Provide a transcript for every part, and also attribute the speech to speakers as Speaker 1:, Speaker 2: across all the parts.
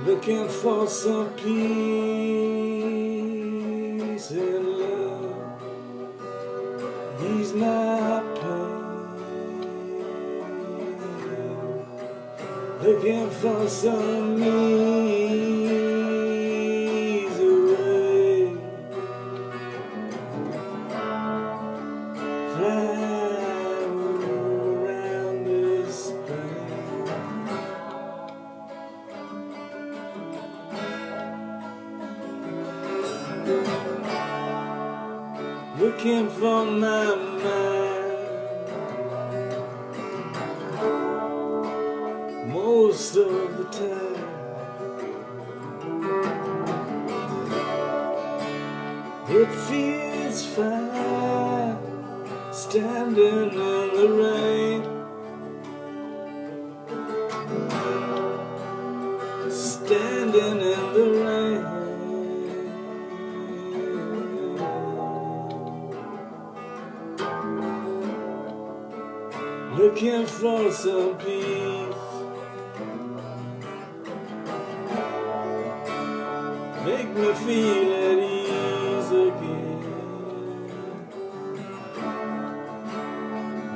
Speaker 1: looking for some peace and love. He's my pain, looking for some ease away. Fly around this pain, looking for my mind most of the time. It feels fine standing in the rain, standing in the rain. Looking for some peace, make me feel at ease again.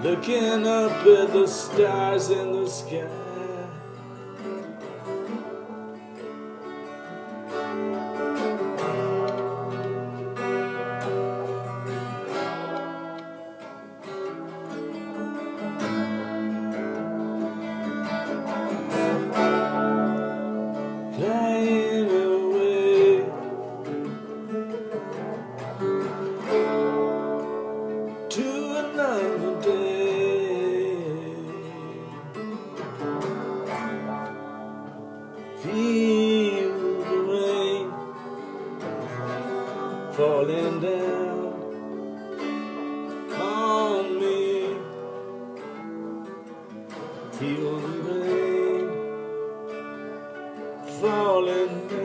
Speaker 1: Looking up at the stars in the sky, flying away to another day. Feel the rain falling down on me. Feel the rain falling down.